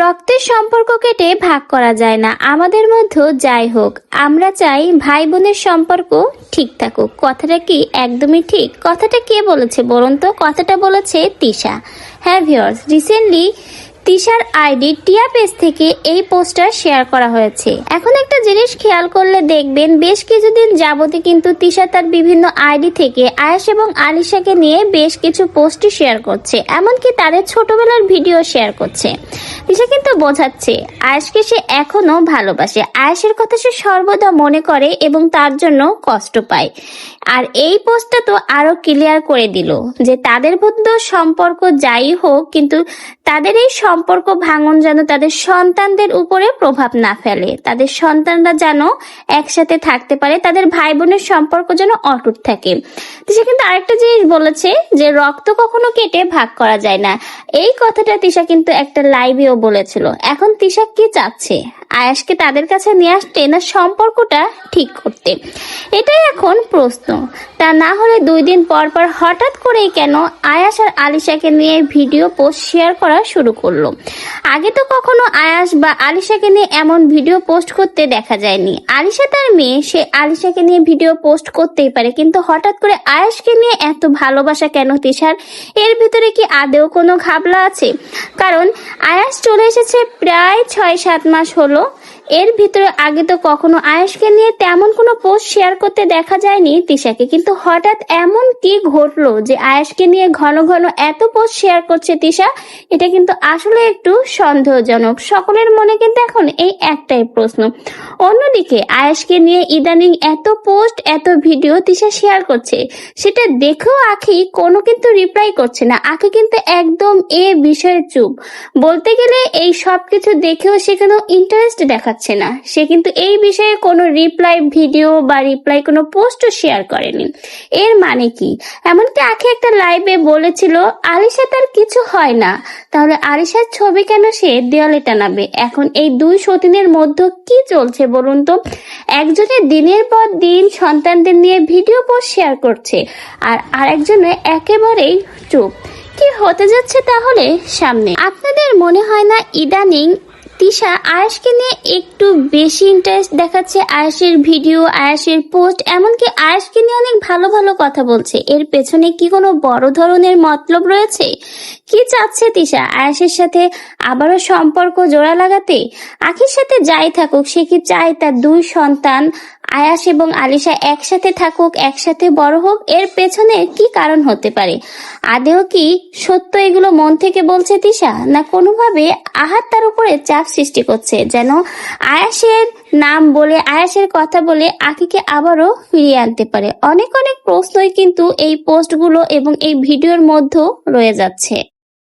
রক্তের সম্পর্ক কেটে ভাগ করা যায় না, আমাদের মধ্যে যাই হোক আমরা চাই ভাই বোনের সম্পর্ক ঠিক থাকুক। কথাটা কি একদমই ঠিক? কথাটা কে বলেছে বলুন তো? কথাটা বলেছে তিশা। হ্যাঁ ভিউয়ার্স, রিসেন্টলি তিশার আইডি টিয়া পেজ থেকে এই পোস্টার শেয়ার করা হয়েছে। এখন একটা জিনিস খেয়াল করলে দেখবেন, বেশ কিছুদিন যাবতই কিন্তু তিশা তার বিভিন্ন আইডি থেকে আয়েশ এবং আলিশাকে নিয়ে বেশ কিছু পোস্ট শেয়ার করছে, এমনকি তাদের ছোটবেলার ভিডিও শেয়ার করছে। তিশা কিন্তু বোঝাচ্ছে আয়েশকে সে এখনো ভালোবাসে, আয়েশের কথা সে সর্বদা মনে করে এবং তার জন্য কষ্ট পায়। আর এই পোস্টটা তো আরো ক্লিয়ার করে দিল যে তাদের মধ্যে সম্পর্ক যাই হোক, কিন্তু তাদের এই সম্পর্ক ভাঙন যেন তাদের সন্তানদের উপরে প্রভাব না ফেলে, তাদের সন্তানরা যেন একসাথে থাকতে পারে, তাদের ভাই বোনের সম্পর্ক যেন অটুট থাকে। তিশা কিন্তু আরেকটা জিনিস বলেছে যে রক্ত কখনো কেটে ভাগ করা যায় না। এই কথাটা তিশা কিন্তু একটা লাইভেও বলেছিল। এখন তিশা কি চাচ্ছে? আয়েশকে তাদের কাছে নিয়ে আসতে না সম্পর্কটা ঠিক করতে? এটাই এখন প্রশ্ন। তা না হলে 2 দিন পর পর হঠাৎ করেই কেন আয়াশ আর আলিশাকে নিয়ে ভিডিও পোস্ট শেয়ার করা শুরু করলো? আগে তো কখনো আয়াশ বা আলিশাকে নিয়ে এমন ভিডিও পোস্ট করতে দেখা যায়নি। আলিশা তার মেয়ে, সে আলিশাকে নিয়ে ভিডিও পোস্ট করতেই পারে, কিন্তু হঠাৎ করে আয়াশকে নিয়ে এত ভালোবাসা কেন তিশার? এর ভিতরে কি আদেও কোনো ঘাবলা আছে? কারণ আয়াশ চলে এসেছে প্রায় 6-7 মাস হলো। এর ভিতরে আগে তো কখনো আয়েশকে নিয়ে তেমন কোনো পোস্ট শেয়ার করতে দেখা যায়নি তিশাকে, কিন্তু হঠাৎ এমন কি ঘটলো যে আয়েশকে নিয়ে ঘন ঘন এত পোস্ট শেয়ার করছে তিশা? এটা কিন্তু আসলে একটু সন্দেহজনক। সকলের মনে কিন্তু এখন এই একটাই প্রশ্ন। অন্যদিকে আয়েশকে নিয়ে ইদানিং এত পোস্ট এত ভিডিও তিশা শেয়ার করছে, সেটা দেখেও আখি কোনো কিন্তু রিপ্লাই করছে না। আখি কিন্তু একদম এ বিষয়ে চুপ। বলতে গেলে এই সব কিছু দেখেও সে কোনো ইন্টারেস্ট দেখাচ্ছে না। সে কিন্তু এই বিষয়ে কোনো রিপ্লাই ভিডিও বা রিপ্লাই কোনো পোস্টও শেয়ার করেনি। এর মানে কি? এমনকি আখি একটা লাইভে বলেছিল আলিশা তার কিছু হয় না, তাহলে আলিশার ছবি কেন সে দেওয়ালে টানাবে? এখন এই 2 সতীনের মধ্যে কি চলছে বলুন তো? একজনের দিনের পর দিন সন্তানদের নিয়ে ভিডিও পোস্ট শেয়ার করছে, আর আরেকজনে একেবারেই চুপ। কি হতে যাচ্ছে তাহলে সামনে? আপনাদের মনে হয় না ইদানিং তিশা আয়েশকে নিয়ে একটু বেশি ইন্টারেস্ট দেখাচ্ছে? আয়েশের ভিডিও, আয়েশের পোস্ট, এমনকি আয়েশকে নিয়ে অনেক ভালো ভালো কথা বলছে। এর পেছনে কি কোনো বড় ধরনের মতলব রয়েছে? কি চাচ্ছে তিশা? আয়েশের সাথে আবারও সম্পর্ক জোড়া লাগাতে? আখির সাথে যাই থাকুক, সে কি চায় তার 2 সন্তান আয়াশ এবং আলিশা একসাথে থাকুক, একসাথে বড় হোক? এর পেছনে কি কারণ হতে পারে? আদেও কি সত্য এগুলো মন থেকে বলছে তিশা, না কোনোভাবে আহাত তার উপরে চাপ সৃষ্টি করছে যেন আয়াশের নাম বলে, আয়াশের কথা বলে আখিকে আবারও ফিরিয়ে আনতে পারে? অনেক অনেক প্রশ্নই কিন্তু এই পোস্টগুলো এবং এই ভিডিওর মধ্যে রয়ে যাচ্ছে।